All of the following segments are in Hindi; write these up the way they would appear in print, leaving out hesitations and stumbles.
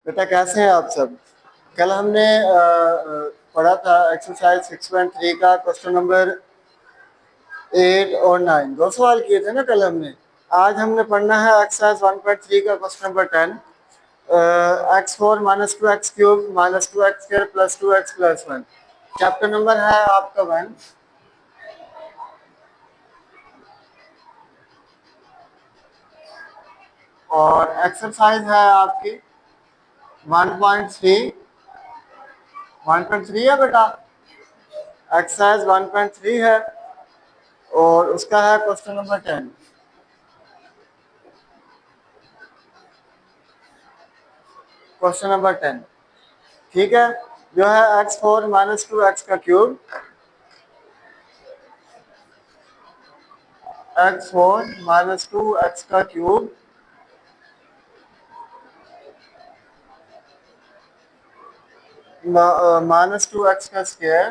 बेटा कैसे हैं आप सब। कल हमने पढ़ा था एक्सरसाइज 6.3 का क्वेश्चन नंबर 8 और 9, दो सवाल किए थे ना कल हमने। आज हमने पढ़ना है एक्सरसाइज 1.3 का question number 10, x4 minus two x cube minus two x square plus 2x plus 1। Chapter number है आपका 1 और एक्सरसाइज है आपकी 1.3। 1.3 है बेटा, एक्सरसाइज 1.3 है और उसका है क्वेश्चन नंबर 10। क्वेश्चन नंबर 10 ठीक है, जो है x4 माइनस टू एक्स का cube, x4 minus two x का क्यूब माइनस टू एक्स का स्क्वायर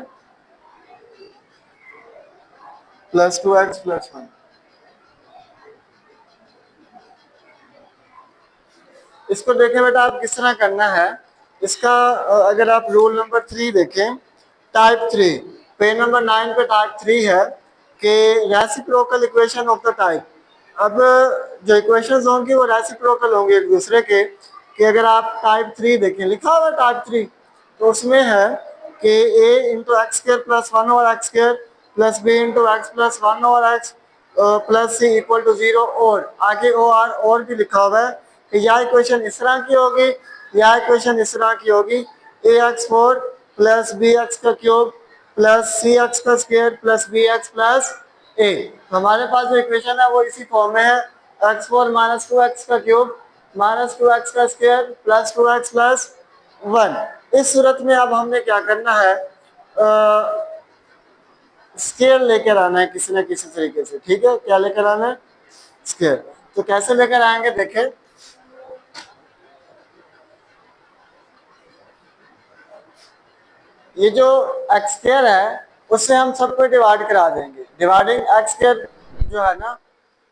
प्लस 2x प्लस 1। इसको देखें बेटा, आप किस तरह करना है इसका। अगर आप रूल नंबर 3 देखें, टाइप 3, पेज नंबर 9 पे टाइप 3 है कि reciprocal equation of the type. अब जो इक्वेशंस होंगी वो रेसिप्रोकल होंगे एक दूसरे के। कि अगर आप टाइप 3 देखें, लिखा हुआ टाइप 3, तो उसमें है कि a into x square plus 1 over x square plus b into x plus 1 over x plus c equal to 0। और आगे ओ आर और भी लिखा हुआ है कि यह इक्वेशन इस तरह की होगी, यह इक्वेशन इस तरह की होगी, A X four plus B X का क्यूब प्लस सी एक्स का square plus B X plus A. हमारे पास जो इक्वेशन है वो इसी फॉर्म में है, x four minus two x का क्यूब माइनस टू एक्स का स्क्वायर प्लस 2x प्लस 1। इस सूरत में अब हमने क्या करना है, स्केयर लेकर आना है किसी न किसी तरीके से। ठीक है, क्या लेकर आना है, स्केयर। तो कैसे लेकर आएंगे देखें, ये जो एक्स स्क्वायर है उससे हम सबको डिवाइड करा देंगे। डिवाइडिंग एक्स स्क्वायर जो है ना,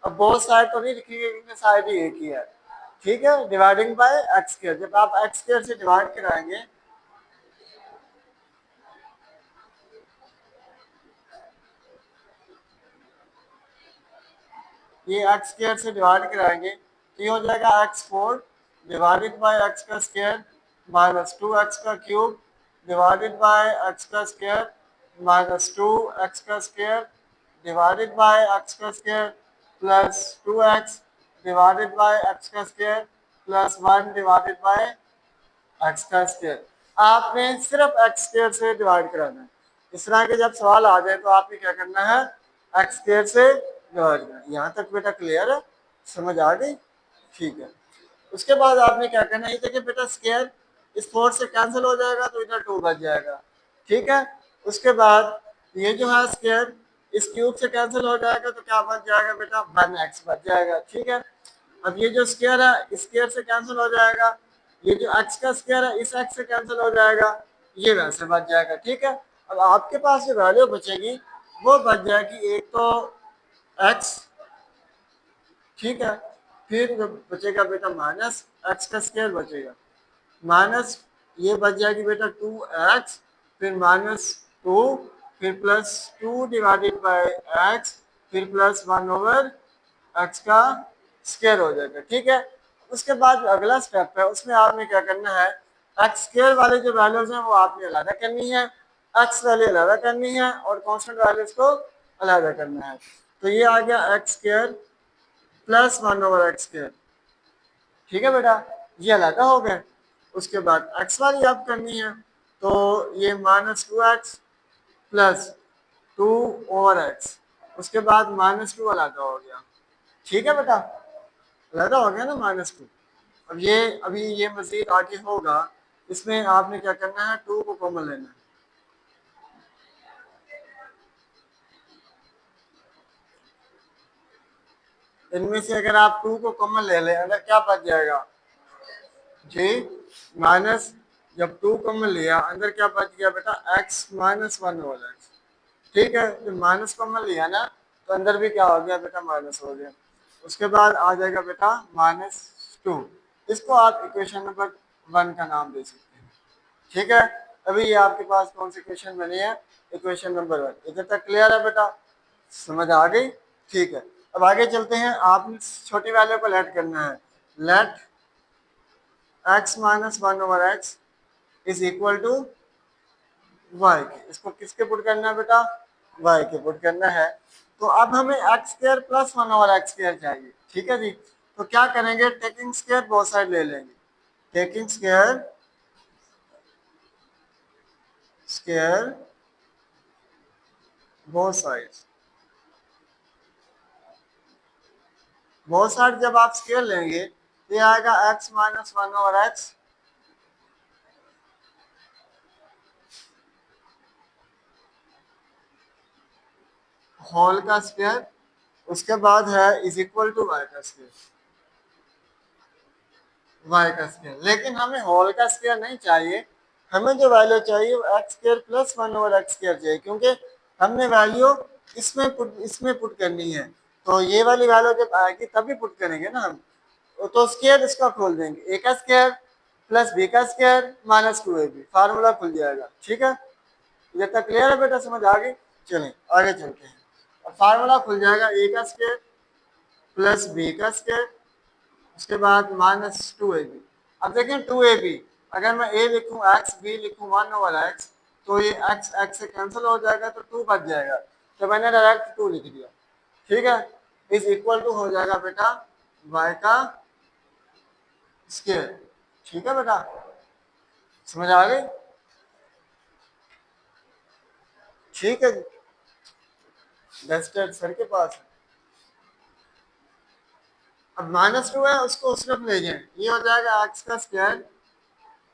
अब बहुत साइड तो नहीं लिखेंगे क्योंकि साइड ही एक ही है। ठीक है, डिवाइडिंग बाय एक्स स्क्वायर, जब आप एक्स स्क्वायर से डिवाइड कराएंगे ये एक्स स्क्वायर से डिवाइड कराएंगे तो ये हो जाएगा x4 डिवाइडेड बाय एक्स का स्क्वायर माइनस 2x का क्यूब डिवाइडेड बाय एक्स का स्क्वायर माइनस 2x का स्क्वायर डिवाइडेड बाय एक्स का square plus 2x divided by X का square plus 1 divided by X का स्क्वायर। आपने सिर्फ एक्स स्क्वायर से डिवाइड कराना है। इस तरह के जब सवाल आ जाए तो आपने क्या करना है, एक्स स्क्वायर से डिवाइड करना। यहाँ तक बेटा क्लियर है, समझ आ गई? ठीक है, उसके बाद आपने क्या करना है, देखिए बेटा स्क्वायर इस 4 से कैंसिल हो जाएगा तो इधर 2 बच जाएगा। ठीक है, उसके बाद ये जो है स्क्वायर इस क्यूब से कैंसिल हो जाएगा तो क्या बच जाएगा बेटा, 1x बच जाएगा। ठीक है, अब ये जो स्क्वायर है इस स्क्वायर से कैंसिल हो जाएगा, ये जो x का स्क्वायर है इस x से कैंसिल हो जाएगा, ये वैसे बच जाएगा। ठीक है, अब आपके पास जो वैल्यू बचेगी वो बच जाएगी, एक तो x, ठीक है, फिर बचेगा बेटा माइनस एक्स का स्क्वायर बचेगा, माइनस ये बच जाएगी बेटा 2x, फिर माइनस 2, फिर प्लस 2 डिवाइडेड बाय x, फिर प्लस 1 ओवर x का स्क्वायर हो जाएगा। ठीक है, उसके बाद अगला स्टेप है, उसमें आपने क्या करना है, एक्स स्क्वायर वाले जो वैल्यूज हैं वो आपने अलग करनी है, एक्स वैल्यू अलग करनी है और कांस्टेंट वैल्यूज को अलग करना है। तो ये आ गया x square plus 1 over x square. ठीक है बेटा, ये अलग हो गए। उसके बाद एक्स वाली आप करनी है, तो ये minus 2x plus 2 over x, उसके बाद माइनस 2 अलग हो गया। ठीक है बेटा, अलग हो गया ना -2। अब ये अभी ये मजीद आगे होगा, इसमें आपने क्या करना है, 2 को कॉमन लेना है। इनमें से अगर आप 2 को कॉमन ले लें, अगर क्या बच जाएगा जी, माइनस, जब 2 कॉमन लिया अंदर क्या बच गया बेटा, x माइनस 1 ओवर एक्स। ठीक है, जब माइनस कॉमन लिया ना तो अंदर भी क्या हो गया बेटा, माइनस हो गया। उसके बाद आ जाएगा बेटा -2। इसको आप इक्वेशन नंबर वन का नाम दे सकते हैं। ठीक है, अभी ये आपके पास कौन सी क्वेश्चन बनी है, इक्वेशन नंबर 1। इधर तक क्लियर है बेटा, समझ आ गई? ठीक है, अब आगे चलते हैं। आपने छोटी वैल्यू को लेट करना है। Let x minus one over x is equal to y के। इसको किसके पुट करना है बेटा? वाई के पुट करना है। तो अब हमें x square plus one over x square चाहिए। ठीक है जी, तो क्या करेंगे, टेकिंग स्क्वायर बोथ साइड ले लेंगे। Taking square square both sides. Both side जब आप स्क्वायर लेंगे तो ये आएगा x minus one over x whole का स्क्वायर, उसके बाद है इज इक्वल टू वाई का स्क्वायर। वाई का स्क्वायर, लेकिन हमें होल का स्क्वायर नहीं चाहिए। हमें जो वैल्यू चाहिए वो x square plus one over x square चाहिए, क्योंकि हमने वैल्यू इसमें पुट करनी है। तो ये वाली वैल्यू जब आएगी तभी पुट करेंगे ना हम। तो स्क्वायर इसका खोल देंगे, ए का स्क्वायर प्लस बी का square minus two a b, formula खुल जाएगा। ठीक है, ये तक क्लियर है बेटा, समझ आ गई? चलें आगे चलते हैं। अब फार्मूला खुल जाएगा ए का स्क्वायर प्लस बी का स्क्वायर, उसके बाद माइनस टू ए बी। अब देखें टू ए बी, अगर मैं ए लिखूं एक्स, बी लिखूं वन ओवर एक्स, तो ये एक्स एक्स से कैंसिल हो जाएगा तो टू बच जाएगा, तो मैंने डायरेक्ट टू लिख दिया। ठीक है, इज इक्वल टू हो जाएगा बेटा वाई का स्क्वायर। ठीक है बेटा, समझ आ गई? ठीक है, डस्टर सर के पास है। अब माइनस टू है, उसको उस तरफ ले जाए, ये हो जाएगा एक्स का square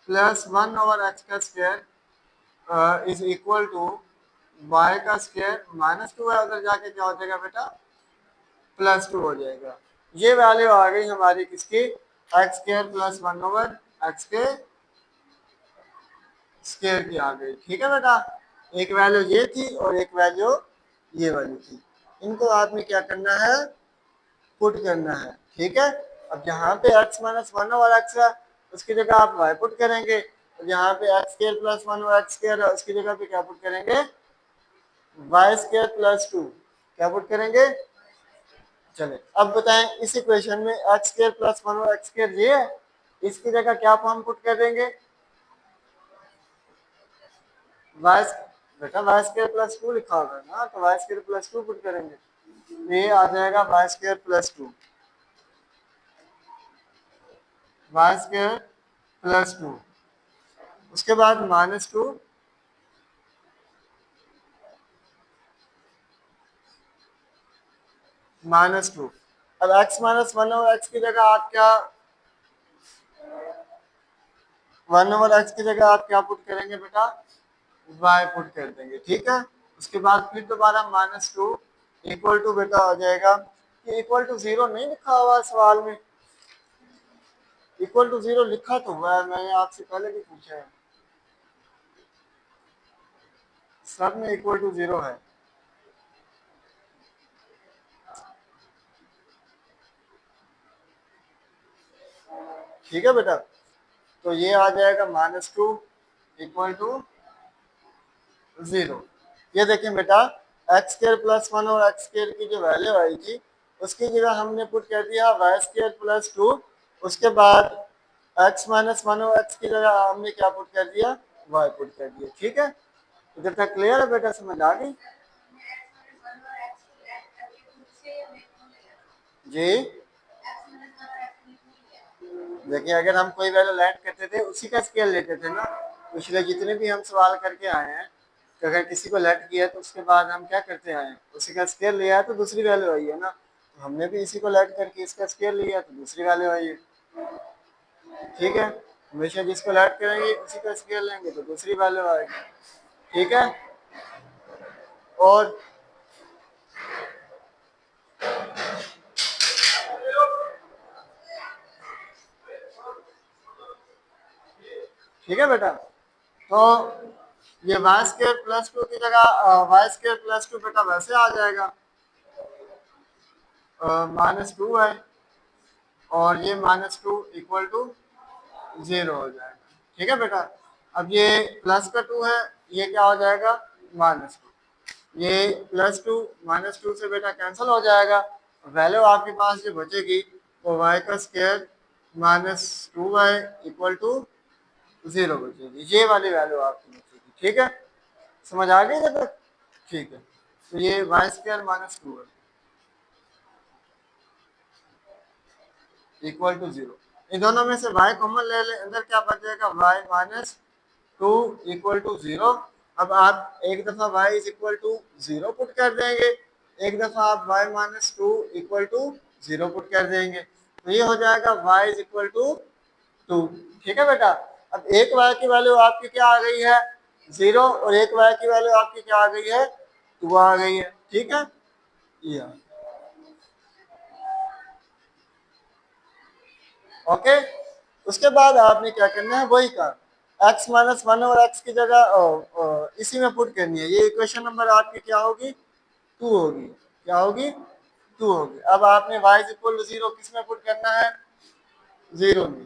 plus one over X का square is equal to Y का स्क्वायर। माइनस टू है, उधर जाके क्या हो जाएगा बेटा, प्लस टू हो जाएगा। ये वैल्यू आ गई हमारी किसकी, x square plus one over x के स्क्वायर की आ गई। ठीक है बेटा, एक वैल्यू ये थी और एक वैल्यू ये वाली थी। इनको आपने क्या करना है, पुट करना है। ठीक है, अब यहाँ पे x minus one over x है, उसकी जगह आप y पुट करेंगे। और यहाँ पे x square plus one over x square है, उसकी जगह पे क्या पुट करेंगे, वाई स्क्वायर प्लस टू। क्या पुट करेंगे? चले अब बताएं, इस इक्वेशन में x square plus one over x square ये है, इसकी जगह क्या फॉर्म पुट कर देंगे, वाई। बेटा वाई स्क्वायर प्लस टू लिखा होगा ना, तो y square plus two put करेंगे। ये आ जाएगा y square plus two, y square plus two, उसके बाद माइनस टू माइनस टू। अब x minus one over x की जगह आप क्या, वन ओवर एक्स की जगह आप क्या पुट करेंगे बेटा, y पुट कर देंगे। ठीक है, उसके बाद फिर दोबारा माइनस टू इक्वल टू बेटा हो जाएगा, ये इक्वल टू जीरो नहीं लिखा हुआ है सवाल में, इक्वल टू जीरो लिखा तो हुआ है, मैंने आपसे पहले भी पूछा है, सब में इक्वल टू जीरो है। ठीक है बेटा, तो ये आ जाएगा minus two equal to zero. ये देखें बेटा, एक्स स्क्वायर प्लस वन और एक्स स्क्वायर की जो वैल्यू आई थी उसकी जगह हमने पुट कर दिया वाई स्क्वायर प्लस टू, उसके बाद एक्स माइनस वन और एक्स की जगह हमने क्या पुट कर दिया, वाई पुट कर दिया। ठीक है, इधर तक क्लियर है बेटा, समझ आ गई? जी देखिए, अगर हम कोई वैल्यू लैंड करते थे उसी का स्केल लेते थे ना, पिछले जितने भी हम सवाल करके आए हैं, तो अगर किसी को लेट किया तो उसके बाद हम क्या करते आए हैं, उसी का स्केल लिया है तो दूसरी वैल्यू आई है ना, तो हमने भी इसी को लेट करके इसका स्केल लिया तो दूसरी वैल्यू आई है। ठीक है, हमेशा जिसको लेट करेंगे उसी का स्केल लेंगे तो दूसरी वैल्यू आएगी। ठीक है, और ठीक है बेटा, तो ये वाई स्क्वायर प्लस टू की जगह वाई स्क्वायर प्लस टू बेटा वैसे आ जाएगा, माइनस टू है, और ये minus two equal to zero हो जाएगा। ठीक है बेटा, अब ये प्लस का टू है, ये क्या हो जाएगा माइनस टू, ये प्लस टू माइनस टू से बेटा कैंसिल हो जाएगा, वैल्यू आपके पास जो बचेगी वो वाई का square minus two y equal to zero बचेगी, ये वाली वैल्यू आपकी बचेगी। ठीक है, समझ आ गई जब तक? ठीक है, तो ये वाई स्क्वायर माइनस टू है इक्वल टू जीरो। इन दोनों में से y कॉमन ले ले, अंदर क्या बचेगा y minus two equal to zero. अब आप एक दफा y is equal to zero put कर देंगे, एक दफा आप y minus two equal to zero put कर देंगे, तो ये हो जाएगा y is equal to two. ठीक है बेटा, अब एक y की वैल्यू आपकी क्या आ गई है जीरो, और एक y की वैल्यू आपकी क्या आ गई है टू आ गई है। ठीक है, ये ओके। उसके बाद आपने क्या करना है वही काम x माइनस वन और x की जगह इसी में पुट करनी है। ये इक्वेशन नंबर आपकी क्या होगी टू होगी, क्या होगी टू होगी। अब आपने y is equal to zero किस में पुट करना है जीरो में,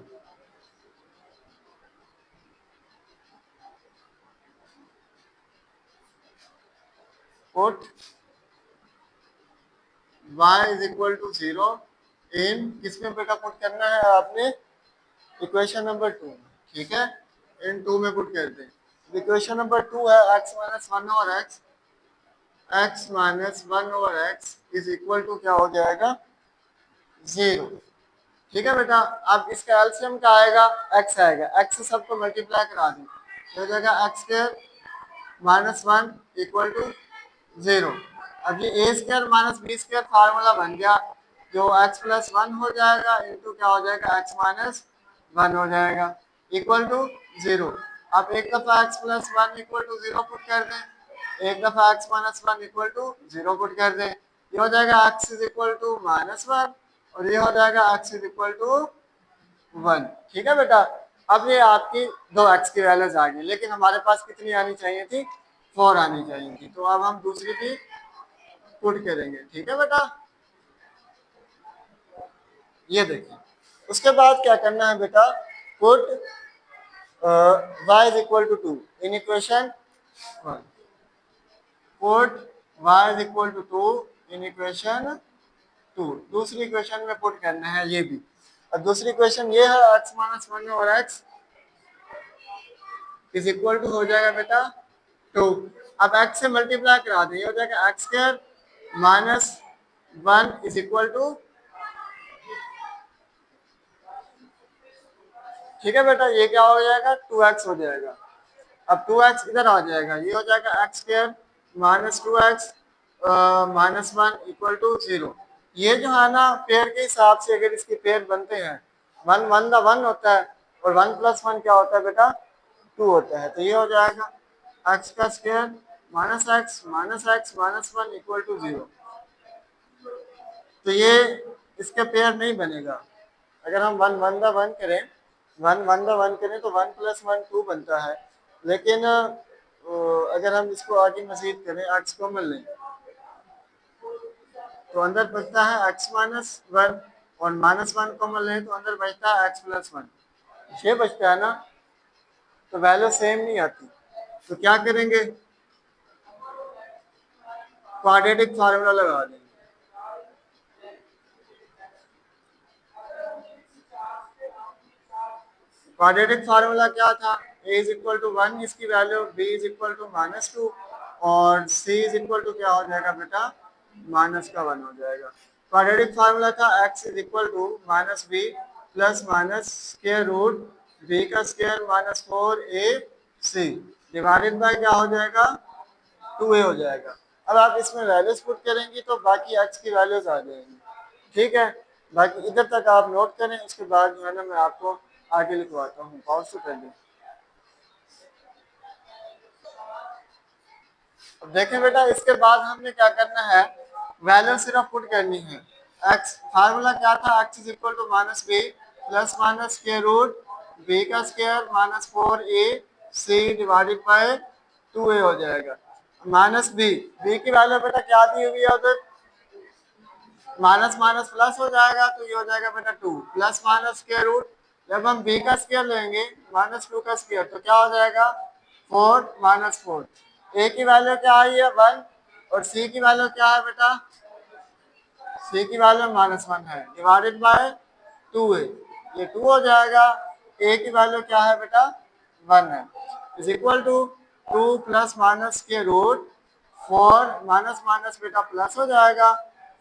put y is equal to zero in किस में बेटा पुट करना है आपने इक्वेशन नंबर टू में। ठीक है, इन टू में पुट करते हैं। इक्वेशन नंबर टू है x माइनस वन और x minus one over x is equal to क्या हो जाएगा जीरो। ठीक है बेटा, अब इसका एलसीएम क्या आएगा x आएगा, x से सबको मल्टीप्लाई करा दें तो हो जाएगा x square minus one equal to zero. अब ये A square minus B square formula बन गया, जो x प्लस वन हो जाएगा इंटू क्या हो जाएगा x माइनस वन हो जाएगा इक्वल टू जीरो। अब एक दफा x plus one equal to zero put कर दें, एक दफा x minus one equal to zero put कर दें, ये हो जाएगा x is equal to minus one और ये हो जाएगा x is equal to one. ठीक है बेटा, अब ये आपकी दो x की वैल्यूज आ गई, लेकिन हमारे पास कितनी आनी चाहिए थी फोर आनी चाहिए थी, तो अब हम दूसरी भी पुट करेंगे। ठीक है बेटा, ये देखिए उसके बाद क्या करना है बेटा put y is equal to two in equation one, put y is equal to two in equation two, दूसरी इक्वेशन में पुट करना है ये भी। अब दूसरी इक्वेशन ये है x माइनस वन और x इज इक्वल टू हो जाएगा बेटा टू। अब x से मल्टीप्लाई करा दें, ये हो जाएगा x square minus one is equal to, ठीक है बेटा, ये क्या हो जाएगा टू एक्स हो जाएगा। अब टू एक्स इधर आ जाएगा, ये हो जाएगा x square minus two x minus one equal to zero. ये जो है ना पेयर के हिसाब से अगर इसके पेयर बनते हैं वन वन द वन होता है और वन प्लस वन क्या होता है बेटा टू होता है, तो ये हो जाएगा एक्स का square minus x minus one equal to zero. तो ये इसके पेयर नहीं बनेगा। अगर हम वन वन द वन करें, वन वन द वन करें तो वन प्लस वन टू बनता है, लेकिन अगर हम इसको आगे मजीद करें एक्स कॉमन लें तो अंदर बचता है एक्स माइनस वन, और माइनस वन कॉमन लें तो अंदर बचता है एक्स प्लस वन, छः बचता है ना, तो वैल्यू सेम नहीं आती। तो क्या करेंगे क्वाड्रेटिक फार्मूला लगा देंगे। क्वाड्रेटिक फार्मूला क्या था a is equal to one इसकी value, b is equal to minus two और c इज इक्वल टू क्या हो जाएगा बेटा माइनस का वन हो जाएगा। क्वाड्रेटिक फार्मूला था x is equal to minus B plus minus square root b का square minus four A C divided by क्या हो जाएगा टू ए हो जाएगा। अब आप इसमें वैल्यूज पुट करेंगी तो बाकी x की वैल्यूज आ जाएंगी। ठीक है, बाकी इधर तक आप नोट करें, उसके बाद जो है ना मैं आपको आगे लिखवाता हूँ पॉज से पहले। अब देखें बेटा, इसके बाद हमने क्या करना है वैल्यू सिर्फ पुट करनी है। एक्स फार्मूला क्या था X is equal to minus B plus minus square root B का square minus four A C divided by two A हो जाएगा। माइनस बी, बी की वैल्यू बेटा क्या दी हुई है उधर माइनस माइनस प्लस हो जाएगा, तो ये हो जाएगा बेटा two plus minus square root जब हम b का स्क्वायर लेंगे -2 का स्क्वायर तो क्या हो जाएगा 4 -4। a की वैल्यू क्या आई है 1 और c की वैल्यू क्या है बेटा c की वैल्यू -1 है डिवाइडेड बाय 2 है ये 2 हो जाएगा। a की वैल्यू क्या है बेटा 1 है is equal to 2 plus minus के रूट 4 माइनस माइनस बेटा प्लस हो जाएगा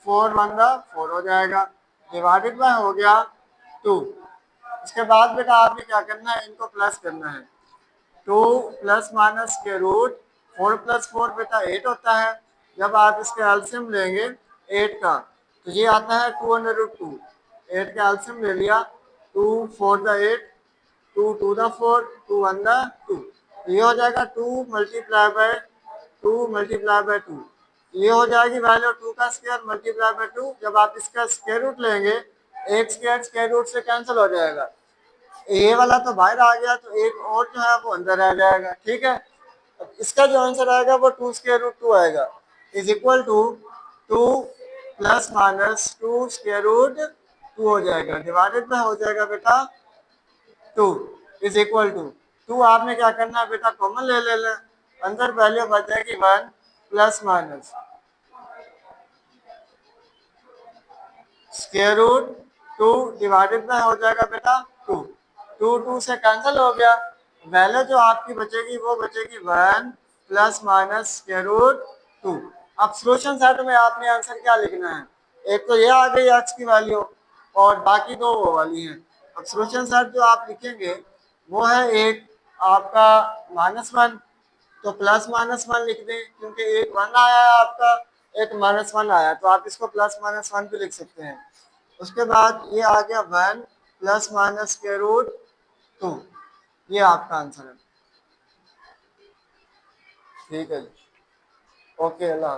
4 1 4 हो जाएगा डिवाइडेड बाय हो गया 2। इसके बाद बेटा आपने क्या करना है इनको प्लस करना है 2 प्लस माइनस के रूट 4 प्लस 4 बेटा 8 होता है। जब आप इसके एलसीएम लेंगे 8 का तो ये आता है 2√2। 8 का एलसीएम ले लिया 2 4 द 8 2 2 द 4 2 1 द 2 ये हो जाएगा 2 मल्टीप्लाई बाय 2 मल्टीप्लाई बाय 2 ये हो जाएगी वैल्यू 2 का स्क्वायर मल्टीप्लाई बाय 2। जब आप इसका स्क्वायर रूट लेंगे एक स्क्वायर रूट से कैंसिल हो जाएगा ये वाला तो बाहर आ गया तो एक और जो है वो अंदर आ जाएगा ठीक है। अब इसका जो आंसर आएगा वो 2√2 आएगा is equal to 2 plus minus 2√2 हो जाएगा डिवाइडेड में हो जाएगा बेटा 2 इज इक्वल टू 2 आपने क्या करना है बेटा कॉमन ले लेना अंदर वैल्यू बच जाएगी 1 plus minus square root 2 divided में हो जाएगा बेटा 2 2 से कैंसिल हो गया वैल्यू जो आपकी बचेगी वो बचेगी 1 प्लस माइनस स्क्वायर रूट 2। अब सॉल्यूशन सेट में आपने आंसर क्या लिखना है एक तो ये आ गई एक्स की वैल्यू और बाकी दो वो वाली हैं। अब सॉल्यूशन सेट जो आप लिखेंगे वो है एक आपका -1 तो +-1 लिख दें क्योंकि एक 1 आया है आपका एक -1 आया तो आप इसको +-1 भी लिख सकते हैं। उसके बाद ये आ गया 1 प्लस माइनस स्क्वायर रूट 2 ये आपका आंसर है ठीक है जी ओके अल्लाह।